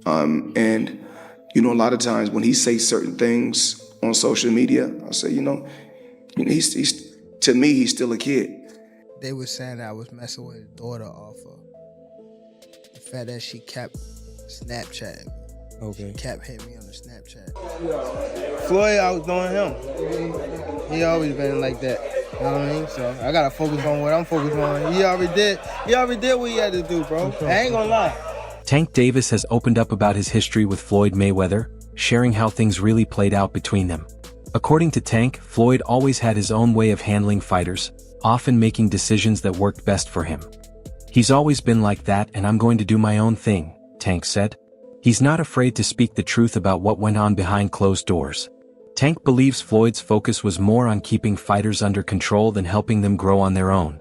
And, you know, a lot of times when he says certain things on social media, I say, he's to me, he's still a kid. They were saying that I was messing with his daughter off of the fact that she kept Snapchatting me. Okay. She kept hitting me on the Snapchat. Floyd, I was doing him. He always been like that. You know what I mean? So I gotta focus on what I'm focused on. He already did what he had to do, bro. I ain't gonna lie. Tank Davis has opened up about his history with Floyd Mayweather, sharing how things really played out between them. According to Tank, Floyd always had his own way of handling fighters, often making decisions that worked best for him. "He's always been like that, and I'm going to do my own thing," Tank said. He's not afraid to speak the truth about what went on behind closed doors. Tank believes Floyd's focus was more on keeping fighters under control than helping them grow on their own.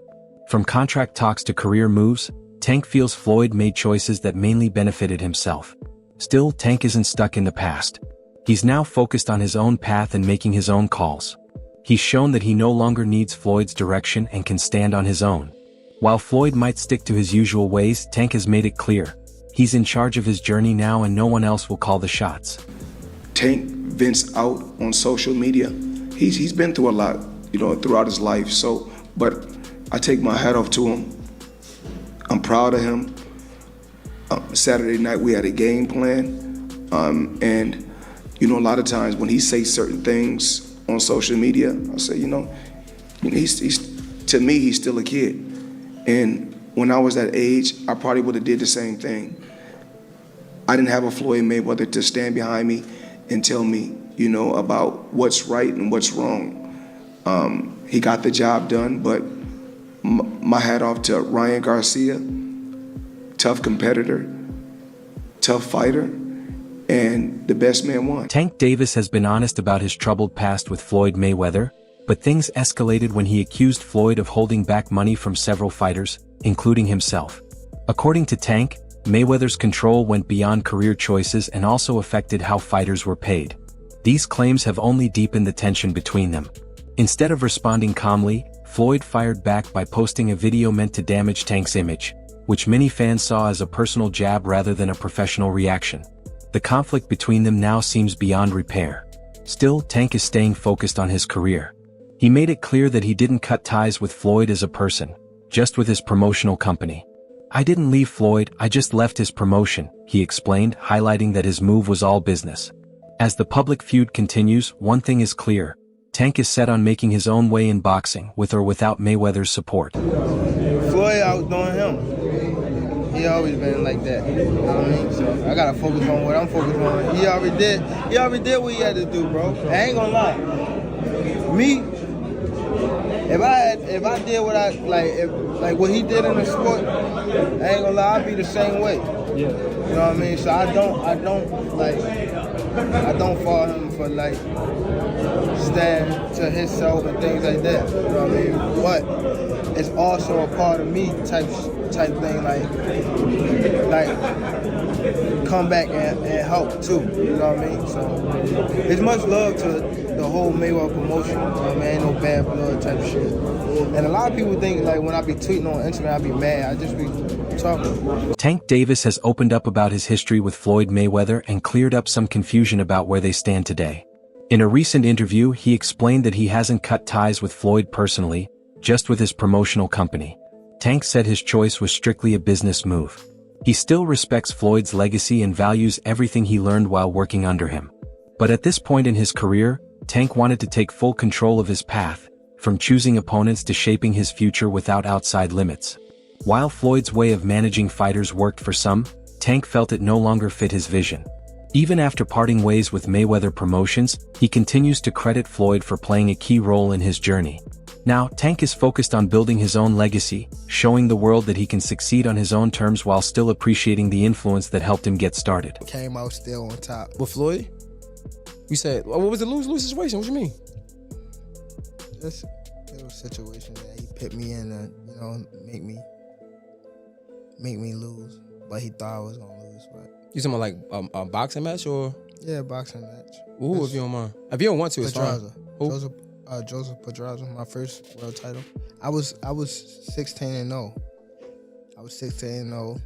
From contract talks to career moves, Tank feels Floyd made choices that mainly benefited himself. Still, Tank isn't stuck in the past. He's now focused on his own path and making his own calls. He's shown that he no longer needs Floyd's direction and can stand on his own. While Floyd might stick to his usual ways, Tank has made it clear. He's in charge of his journey now and no one else will call the shots. Tank vents out on social media. He's been through a lot, throughout his life. But I take my hat off to him. I'm proud of him. Saturday night we had a game plan, and a lot of times when he says certain things on social media, I say, he's to me he's still a kid. And when I was that age, I probably would have did the same thing. I didn't have a Floyd Mayweather to stand behind me and tell me, about what's right and what's wrong. He got the job done, but my hat off to Ryan Garcia, tough competitor, tough fighter, and the best man won. Tank Davis has been honest about his troubled past with Floyd Mayweather, but things escalated when he accused Floyd of holding back money from several fighters, including himself. According to Tank, Mayweather's control went beyond career choices and also affected how fighters were paid. These claims have only deepened the tension between them. Instead of responding calmly, Floyd fired back by posting a video meant to damage Tank's image, which many fans saw as a personal jab rather than a professional reaction. The conflict between them now seems beyond repair. Still, Tank is staying focused on his career. He made it clear that he didn't cut ties with Floyd as a person, just with his promotional company. "I didn't leave Floyd, I just left his promotion," he explained, highlighting that his move was all business. As the public feud continues, one thing is clear. Tank is set on making his own way in boxing, with or without Mayweather's support. Floyd, I was doing him. He always been like that. You know what I mean? So I gotta focus on what I'm focused on. He already did what he had to do, bro. I ain't gonna lie. Me, if I did what I like what he did in the sport, I ain't gonna lie, I'd be the same way. Yeah. You know what I mean? So I don't follow him for stand to himself and things like that. You know what I mean? But it's also a part of me type thing, like come back and help too. You know what I mean? So it's much love to the whole Mayweather promotion. You know what I mean? Ain't no bad blood type shit. And a lot of people think when I be tweeting on Instagram, I be mad. I just be talking. Tank Davis has opened up about his history with Floyd Mayweather and cleared up some confusion about where they stand today. In a recent interview, he explained that he hasn't cut ties with Floyd personally, just with his promotional company. Tank said his choice was strictly a business move. He still respects Floyd's legacy and values everything he learned while working under him. But at this point in his career, Tank wanted to take full control of his path, from choosing opponents to shaping his future without outside limits. While Floyd's way of managing fighters worked for some, Tank felt it no longer fit his vision. Even after parting ways with Mayweather Promotions, he continues to credit Floyd for playing a key role in his journey. Now, Tank is focused on building his own legacy, showing the world that he can succeed on his own terms while still appreciating the influence that helped him get started. Came out still on top. With Floyd? You said, what was the lose-lose situation? What you mean? Just it was a situation that he put me in and, make me lose. But he thought I was gonna lose, but You talking about a boxing match or? yeah, boxing match. Ooh, if you don't mind. If you don't want to, it's fine. Pedraza. Who? Joseph Pedraza, my first world title. I was 16-0. I was 16-0.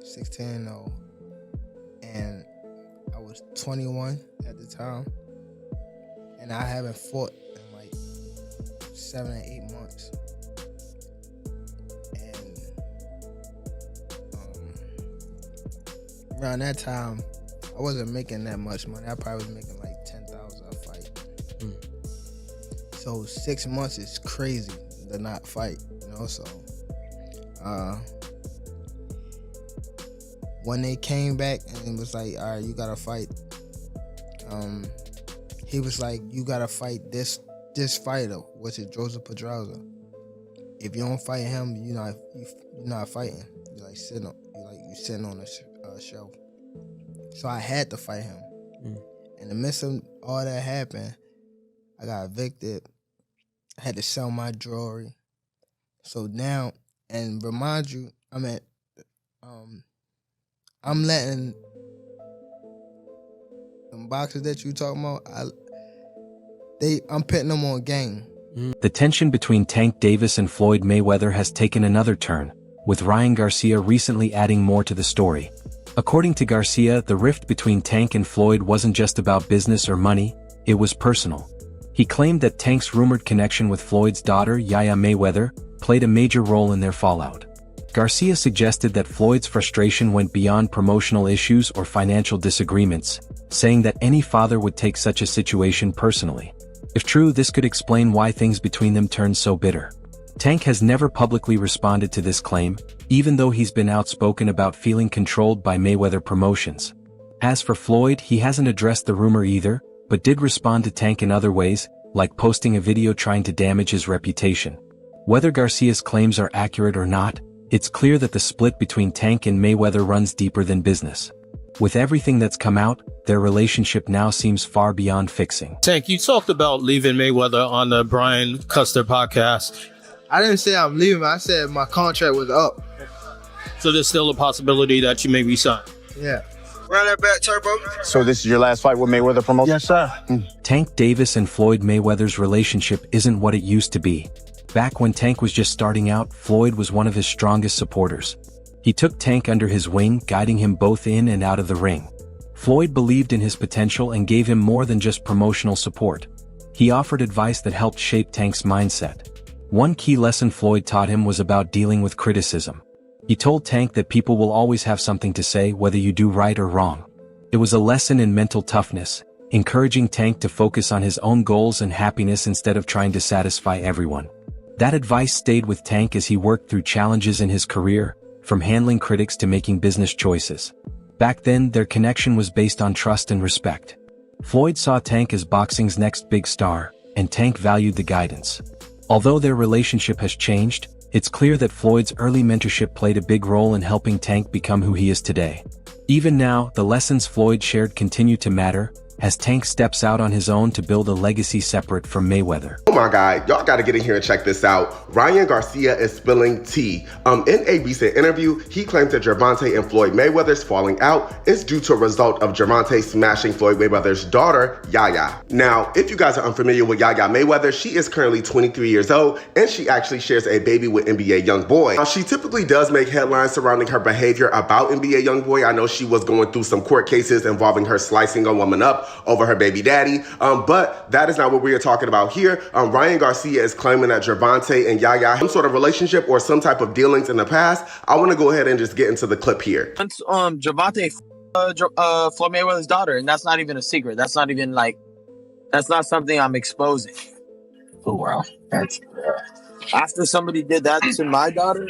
16-0. And I was 21 at the time. And I haven't fought in like 7 or 8 months. And around that time, I wasn't making that much money. I probably was making like 10,000 a fight. So 6 months is crazy to not fight, you know. So when they came back and it was like, all right, you gotta fight. He was like, you gotta fight this fighter, which is Joseph Pedraza. If you don't fight him, you're not fighting. You're like sitting on a shelf. So I had to fight him. In the midst of all that happened, I got evicted. I had to sell my jewelry. So now, and remind you, I'm letting them boxers that you talking about, I'm putting them on game. The tension between Tank Davis and Floyd Mayweather has taken another turn, with Ryan Garcia recently adding more to the story. According to Garcia, the rift between Tank and Floyd wasn't just about business or money, it was personal. He claimed that Tank's rumored connection with Floyd's daughter, Yaya Mayweather, played a major role in their fallout. Garcia suggested that Floyd's frustration went beyond promotional issues or financial disagreements, saying that any father would take such a situation personally. If true, this could explain why things between them turned so bitter. Tank has never publicly responded to this claim, even though he's been outspoken about feeling controlled by Mayweather Promotions. As for Floyd, he hasn't addressed the rumor either, but did respond to Tank in other ways, like posting a video trying to damage his reputation. Whether Garcia's claims are accurate or not, it's clear that the split between Tank and Mayweather runs deeper than business. With everything that's come out, their relationship now seems far beyond fixing. Tank, you talked about leaving Mayweather on the Brian Custer podcast. I didn't say I'm leaving. I said my contract was up. So there's still a possibility that you may resign. Yeah. Run that back, Turbo. So this is your last fight with Mayweather Promotions? Yes, sir. Tank Davis and Floyd Mayweather's relationship isn't what it used to be. Back when Tank was just starting out, Floyd was one of his strongest supporters. He took Tank under his wing, guiding him both in and out of the ring. Floyd believed in his potential and gave him more than just promotional support. He offered advice that helped shape Tank's mindset. One key lesson Floyd taught him was about dealing with criticism. He told Tank that people will always have something to say whether you do right or wrong. It was a lesson in mental toughness, encouraging Tank to focus on his own goals and happiness instead of trying to satisfy everyone. That advice stayed with Tank as he worked through challenges in his career, from handling critics to making business choices. Back then, their connection was based on trust and respect. Floyd saw Tank as boxing's next big star, and Tank valued the guidance. Although their relationship has changed, it's clear that Floyd's early mentorship played a big role in helping Tank become who he is today. Even now, the lessons Floyd shared continue to matter, as Tank steps out on his own to build a legacy separate from Mayweather. Oh my God, y'all gotta get in here and check this out. Ryan Garcia is spilling tea. In a recent interview, he claimed that Gervonta and Floyd Mayweather's falling out is due to a result of Gervonta smashing Floyd Mayweather's daughter, Yaya. Now, if you guys are unfamiliar with Yaya Mayweather, she is currently 23 years old, and she actually shares a baby with NBA YoungBoy. Now, she typically does make headlines surrounding her behavior about NBA YoungBoy. I know she was going through some court cases involving her slicing a woman up over her baby daddy, but that is not what we are talking about here. Ryan Garcia is claiming that Gervonta and Yaya have some sort of relationship or some type of dealings in the past. I want to go ahead and just get into the clip here. Gervonta, Floyd Mayweather's daughter, and that's not even a secret. That's not even that's not something I'm exposing. Oh wow, that's after somebody did that to my daughter.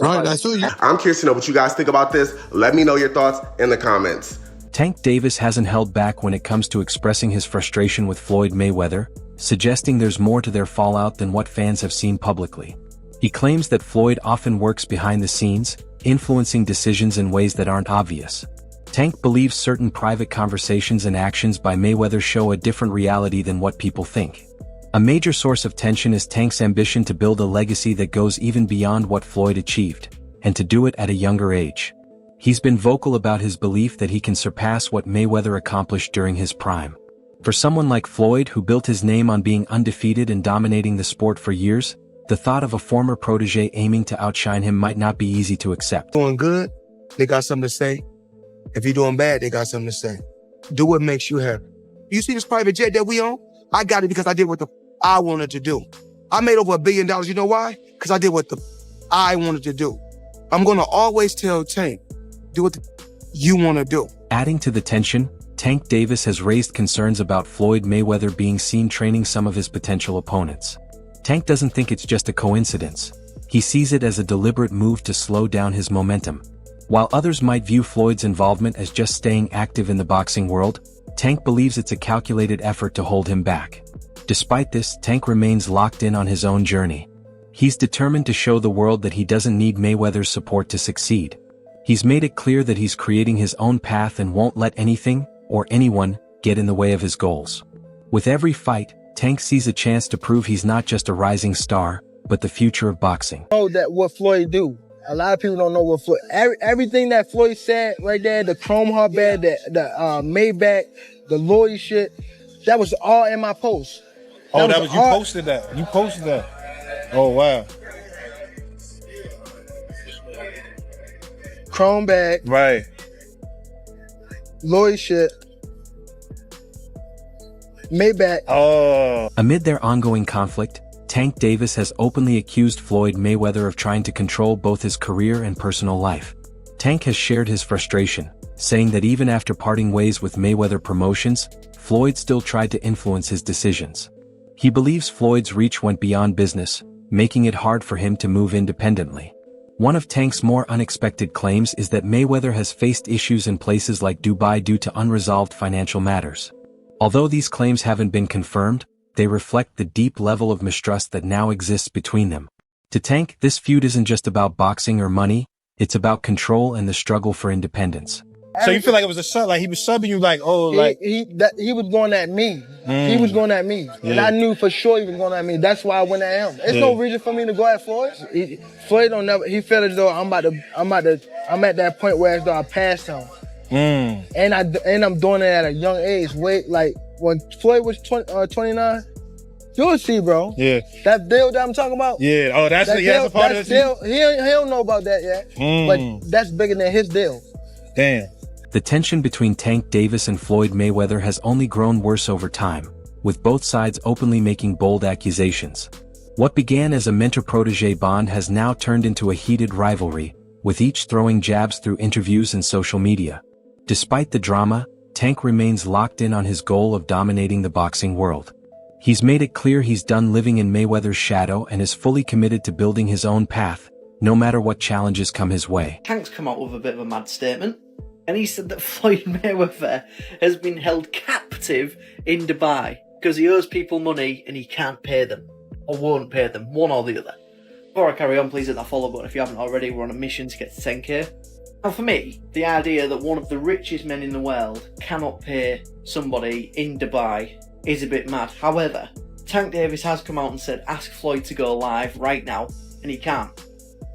I'm curious to know what you guys think about this. Let me know your thoughts in the comments. Tank Davis hasn't held back when it comes to expressing his frustration with Floyd Mayweather, suggesting there's more to their fallout than what fans have seen publicly. He claims that Floyd often works behind the scenes, influencing decisions in ways that aren't obvious. Tank believes certain private conversations and actions by Mayweather show a different reality than what people think. A major source of tension is Tank's ambition to build a legacy that goes even beyond what Floyd achieved, and to do it at a younger age. He's been vocal about his belief that he can surpass what Mayweather accomplished during his prime. For someone like Floyd, who built his name on being undefeated and dominating the sport for years, the thought of a former protege aiming to outshine him might not be easy to accept. Doing good. they got something to say. If you're doing bad, they got something to say. Do what makes you happy. You see this private jet that we own? I got it because I did what I wanted to do. I made over $1 billion. You know why? Because I did what I wanted to do. I'm going to always tell Tank, do what you want to do. Adding to the tension, Tank Davis has raised concerns about Floyd Mayweather being seen training some of his potential opponents. Tank doesn't think it's just a coincidence. He sees it as a deliberate move to slow down his momentum. While others might view Floyd's involvement as just staying active in the boxing world, Tank believes it's a calculated effort to hold him back. Despite this, Tank remains locked in on his own journey. He's determined to show the world that he doesn't need Mayweather's support to succeed. He's made it clear that he's creating his own path and won't let anything, or anyone, get in the way of his goals. With every fight, Tank sees a chance to prove he's not just a rising star, but the future of boxing. Know that what Floyd do. A lot of people don't know what Floyd. Everything that Floyd said right there, the chrome heart bed, the Maybach, the Lloyd shit, that was all in my post. Oh, that was you posted that. You posted that. Oh wow. Chrome bag. Right. Lloyd shit. Maybach. Oh. Amid their ongoing conflict, Tank Davis has openly accused Floyd Mayweather of trying to control both his career and personal life. Tank has shared his frustration, saying that even after parting ways with Mayweather Promotions, Floyd still tried to influence his decisions. He believes Floyd's reach went beyond business, making it hard for him to move independently. One of Tank's more unexpected claims is that Mayweather has faced issues in places like Dubai due to unresolved financial matters. Although these claims haven't been confirmed, they reflect the deep level of mistrust that now exists between them. To Tank, this feud isn't just about boxing or money, it's about control and the struggle for independence. So you feel like it was a sub, like he was subbing you like, oh, like... He was going at me. He was going at me. Yeah. And I knew for sure he was going at me. That's why I went at him. There's no reason for me to go at Floyd. Floyd don't never, he felt as though I'm at that point where as though I passed him. And I'm doing it at a young age. Wait, like when Floyd was 29, you'll see, bro. Yeah. That deal that I'm talking about. Yeah. Oh, that's a part of the deal. He don't know about that yet. But that's bigger than his deal. Damn. The tension between Tank Davis and Floyd Mayweather has only grown worse over time, with both sides openly making bold accusations. What began as a mentor-protege bond has now turned into a heated rivalry, with each throwing jabs through interviews and social media. Despite the drama, Tank remains locked in on his goal of dominating the boxing world. He's made it clear he's done living in Mayweather's shadow and is fully committed to building his own path, no matter what challenges come his way. Tank's come out with a bit of a mad statement, and he said that Floyd Mayweather has been held captive in Dubai because he owes people money and he can't pay them, or won't pay them, one or the other. Before I carry on, please hit that follow button if you haven't already. We're on a mission to get to 10k. Now for me, the idea that one of the richest men in the world cannot pay somebody in Dubai is a bit mad. However, Tank Davis has come out and said ask Floyd to go live right now, and he can't.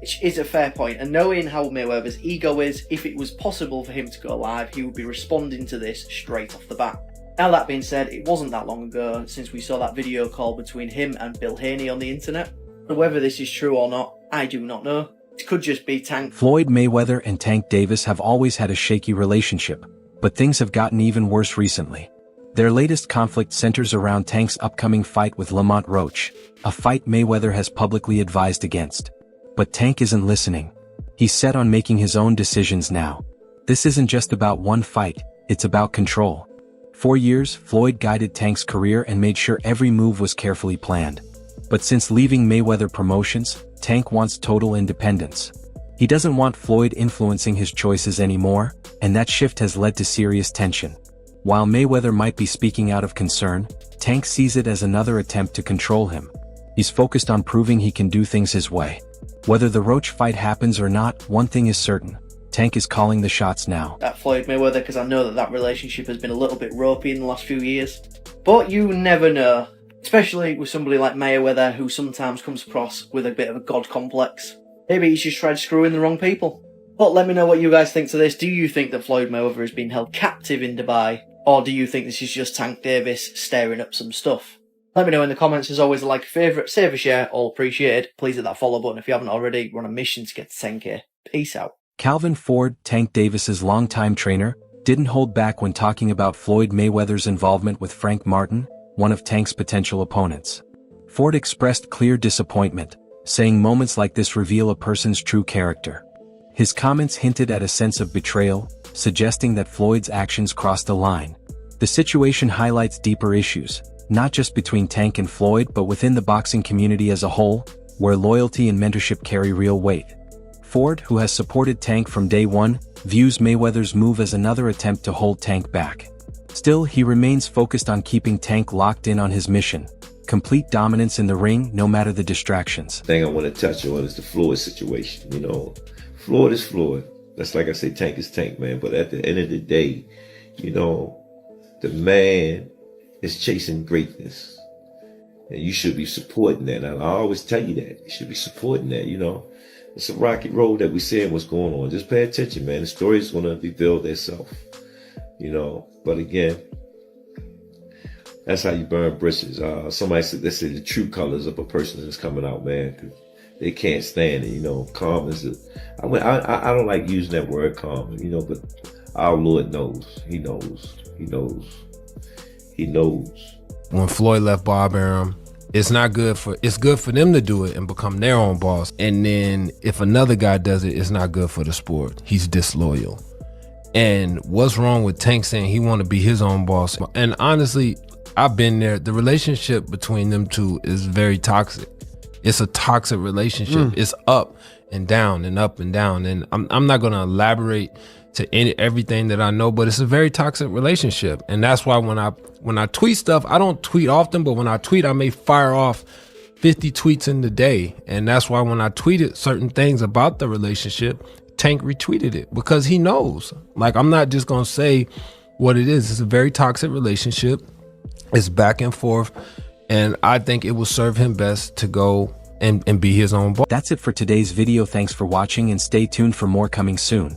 Which is a fair point, and knowing how Mayweather's ego is, if it was possible for him to go live, he would be responding to this straight off the bat. Now that being said, it wasn't that long ago since we saw that video call between him and Bill Haney on the internet. And whether this is true or not, I do not know. It could just be Tank. Floyd Mayweather and Tank Davis have always had a shaky relationship, but things have gotten even worse recently. Their latest conflict centers around Tank's upcoming fight with Lamont Roach, a fight Mayweather has publicly advised against. But Tank isn't listening. He's set on making his own decisions now. This isn't just about one fight, it's about control. For years, Floyd guided Tank's career and made sure every move was carefully planned. But since leaving Mayweather Promotions, Tank wants total independence. He doesn't want Floyd influencing his choices anymore, and that shift has led to serious tension. While Mayweather might be speaking out of concern, Tank sees it as another attempt to control him. He's focused on proving he can do things his way. Whether the Roach fight happens or not, one thing is certain. Tank is calling the shots now. That Floyd Mayweather, because I know that relationship has been a little bit ropey in the last few years. But you never know. Especially with somebody like Mayweather, who sometimes comes across with a bit of a god complex. Maybe he's just tried screwing the wrong people. But let me know what you guys think to this. Do you think that Floyd Mayweather has been held captive in Dubai? Or do you think this is just Tank Davis stirring up some stuff? Let me know in the comments. As always, a like, a favourite, save a share, all appreciated. Please hit that follow button if you haven't already. We're on a mission to get to 10k. Peace out. Calvin Ford, Tank Davis's longtime trainer, didn't hold back when talking about Floyd Mayweather's involvement with Frank Martin, one of Tank's potential opponents. Ford expressed clear disappointment, saying moments like this reveal a person's true character. His comments hinted at a sense of betrayal, suggesting that Floyd's actions crossed a line. The situation highlights deeper issues, not just between Tank and Floyd but within the boxing community as a whole, where loyalty and mentorship carry real weight. Ford, who has supported Tank from day one, views Mayweather's move as another attempt to hold Tank back. Still, he remains focused on keeping Tank locked in on his mission: complete dominance in the ring, no matter the distractions. The thing I want to touch on is the Floyd situation. You know, Floyd is Floyd. That's like I say, Tank is Tank, man. But at the end of the day, you know, the man is chasing greatness. And you should be supporting that. And I always tell you that. You should be supporting that, you know. It's a rocky road that we're seeing what's going on. Just pay attention, man. The story is going to reveal itself, you know. But again, that's how you burn bridges. Somebody said, they say the true colors of a person is coming out, man. 'Cause they can't stand it, you know. Calm is I don't like using that word calm, you know, but our Lord knows. He knows. He knows. He knows. When Floyd left Bob Arum, it's good for them to do it and become their own boss. And then if another guy does it, it's not good for the sport. He's disloyal. And what's wrong with Tank saying he want to be his own boss? And honestly, I've been there. The relationship between them two is very toxic. It's a toxic relationship. It's up and down and up and down. And I'm not going to elaborate to everything that I know, but it's a very toxic relationship. And that's why when I tweet stuff, I don't tweet often, but when I tweet, I may fire off 50 tweets in the day. And that's why when I tweeted certain things about the relationship, Tank retweeted it because he knows. Like, I'm not just going to say what it is. It's a very toxic relationship. It's back and forth. And I think it will serve him best to go and be his own boss. That's it for today's video. Thanks for watching and stay tuned for more coming soon.